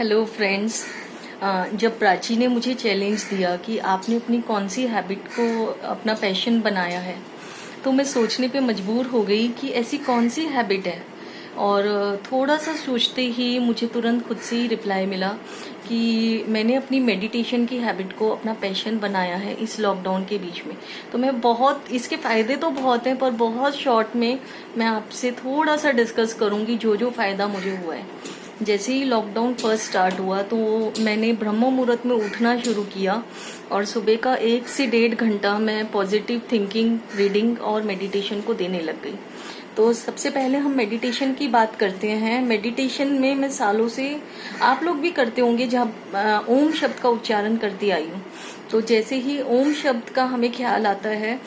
Hello friends. जब प्राची ने मुझे चैलेंज दिया कि आपने अपनी कौन सी हैबिट को अपना पैशन बनाया है, तो मैं सोचने पे मजबूर हो गई कि ऐसी कौन सी हैबिट है। और थोड़ा सा सोचते ही मुझे तुरंत खुद से ही रिप्लाई मिला कि मैंने अपनी मेडिटेशन की हैबिट को अपना पैशन बनाया है इस लॉकडाउन के बीच में। तो मैं बहुत इसके फ़ायदे तो बहुत हैं, पर बहुत शॉर्ट में मैं आपसे थोड़ा सा डिस्कस करूँगी जो जो फ़ायदा मुझे हुआ है। जैसे ही लॉकडाउन फर्स्ट स्टार्ट हुआ तो मैंने ब्रह्म मुहूर्त में उठना शुरू किया और सुबह का 1 से 1.5 घंटा मैं पॉजिटिव थिंकिंग, रीडिंग और मेडिटेशन को देने लग गई। तो सबसे पहले हम मेडिटेशन की बात करते हैं। मेडिटेशन में मैं सालों से, आप लोग भी करते होंगे, जब ओम शब्द का उच्चारण करती आई हूँ, तो जैसे ही ओम शब्द का हमें ख्याल आता है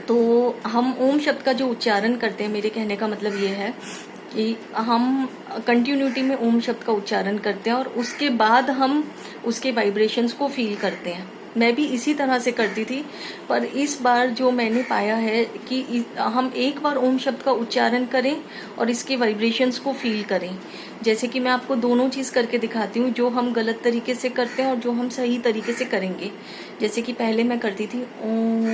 तो हम ओम शब्द का जो उच्चारण करते हैं, मेरे कहने का मतलब ये है कि हम कंटिन्यूटी में ओम शब्द का उच्चारण करते हैं और उसके बाद हम उसके वाइब्रेशंस को फील करते हैं। मैं भी इसी तरह से करती थी, पर इस बार जो मैंने पाया है कि हम एक बार ओम शब्द का उच्चारण करें और इसके वाइब्रेशंस को फील करें। जैसे कि मैं आपको दोनों चीज़ करके दिखाती हूँ, जो हम गलत तरीके से करते हैं और जो हम सही तरीके से करेंगे। जैसे कि पहले मैं करती थी ओम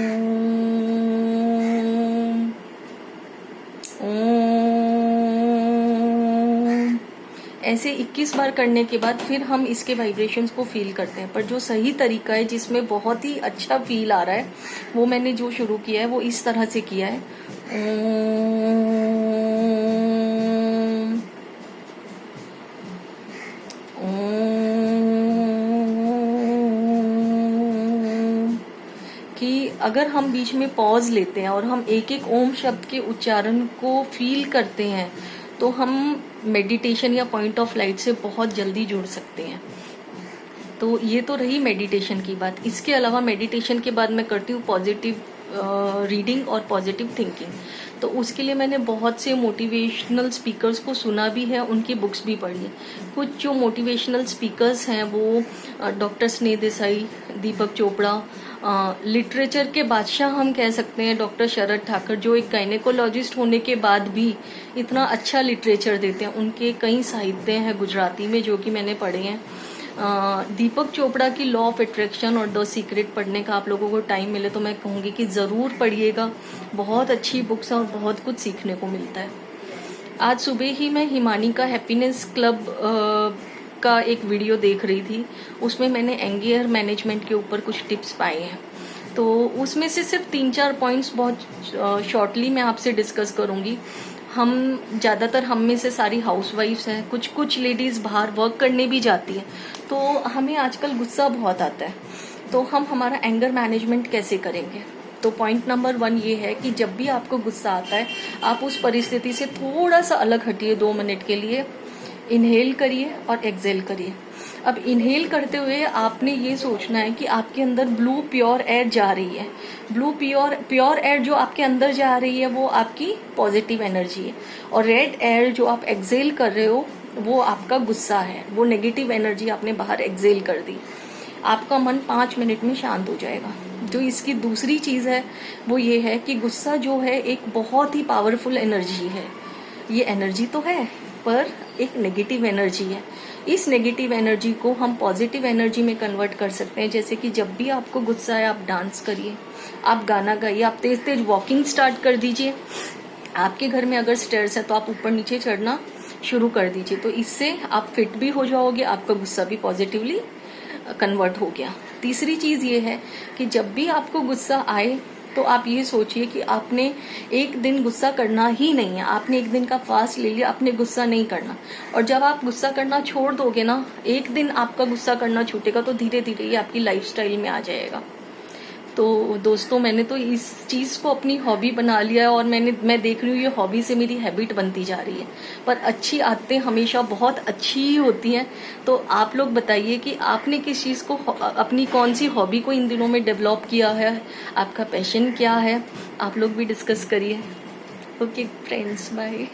ऐसे 21 बार करने के बाद फिर हम इसके वाइब्रेशंस को फील करते हैं। पर जो सही तरीका है, जिसमें बहुत ही अच्छा फील आ रहा है, वो मैंने जो शुरू किया है वो इस तरह से किया है। कि अगर हम बीच में पॉज लेते हैं और हम एक एक ओम शब्द के उच्चारण को फील करते हैं तो हम मेडिटेशन या पॉइंट ऑफ लाइट से बहुत जल्दी जुड़ सकते हैं। तो ये तो रही मेडिटेशन की बात। इसके अलावा मेडिटेशन के बाद मैं करती हूँ पॉजिटिव रीडिंग और पॉजिटिव थिंकिंग। तो उसके लिए मैंने बहुत से मोटिवेशनल स्पीकर्स को सुना भी है, उनकी बुक्स भी पढ़ी है। कुछ जो मोटिवेशनल स्पीकर्स हैं वो डॉक्टर स्नेह देसाई, दीपक चोपड़ा, लिटरेचर के बादशाह हम कह सकते हैं डॉक्टर शरद ठाकुर, जो एक गायनेकोलॉजिस्ट होने के बाद भी इतना अच्छा लिटरेचर देते हैं। उनके कई साहित्य हैं गुजराती में जो कि मैंने पढ़े हैं। दीपक चोपड़ा की लॉ ऑफ अट्रैक्शन और द सीक्रेट पढ़ने का आप लोगों को टाइम मिले तो मैं कहूँगी कि ज़रूर पढ़िएगा। बहुत अच्छी बुक्स हैं और बहुत कुछ सीखने को मिलता है। आज सुबह ही मैं हिमानी का हैप्पीनेस क्लब का एक वीडियो देख रही थी। उसमें मैंने एंगियर मैनेजमेंट के ऊपर कुछ टिप्स पाए हैं। तो उसमें से सिर्फ 3-4 पॉइंट्स बहुत शॉर्टली मैं आपसे डिस्कस करूँगी। हम ज़्यादातर, हम में से सारी हाउसवाइफ्स हैं, कुछ लेडीज़ बाहर वर्क करने भी जाती हैं, तो हमें आजकल गुस्सा बहुत आता है। तो हम हमारा एंगर मैनेजमेंट कैसे करेंगे? तो पॉइंट नंबर 1 ये है कि जब भी आपको गुस्सा आता है, आप उस परिस्थिति से थोड़ा सा अलग हटिए। 2 मिनट के लिए इनहेल करिए और एक्सेल करिए। अब इनहेल करते हुए आपने ये सोचना है कि आपके अंदर ब्लू प्योर एयर जा रही है। ब्लू प्योर एयर जो आपके अंदर जा रही है वो आपकी पॉजिटिव एनर्जी है, और रेड एयर जो आप एक्सेल कर रहे हो वो आपका गुस्सा है, वो नेगेटिव एनर्जी आपने बाहर एक्सेल कर दी। आपका मन 5 मिनट में शांत हो जाएगा। जो इसकी दूसरी चीज़ है वो ये है कि गुस्सा जो है एक बहुत ही पावरफुल एनर्जी है। ये एनर्जी तो है पर एक नेगेटिव एनर्जी है। इस नेगेटिव एनर्जी को हम पॉजिटिव एनर्जी में कन्वर्ट कर सकते हैं। जैसे कि जब भी आपको गुस्सा है, आप डांस करिए, आप गाना गाइए, आप तेज तेज वॉकिंग स्टार्ट कर दीजिए। आपके घर में अगर स्टेयर्स है तो आप ऊपर नीचे चढ़ना शुरू कर दीजिए। तो इससे आप फिट भी हो जाओगे, आपका गुस्सा भी पॉजिटिवली कन्वर्ट हो गया। तीसरी चीज़ ये है कि जब भी आपको गुस्सा आए तो आप ये सोचिए कि आपने एक दिन गुस्सा करना ही नहीं है। आपने एक दिन का फास्ट ले लिया, आपने गुस्सा नहीं करना। और जब आप गुस्सा करना छोड़ दोगे ना, एक दिन आपका गुस्सा करना छूटेगा, तो धीरे धीरे ये आपकी लाइफस्टाइल में आ जाएगा। तो दोस्तों, मैंने तो इस चीज़ को अपनी हॉबी बना लिया है और मैं देख रही हूँ ये हॉबी से मेरी हैबिट बनती जा रही है। पर अच्छी आदतें हमेशा बहुत अच्छी ही होती हैं। तो आप लोग बताइए कि आपने किस चीज़ को, अपनी कौन सी हॉबी को इन दिनों में डेवलप किया है, आपका पैशन क्या है, आप लोग भी डिस्कस करिए। Okay friends, bye.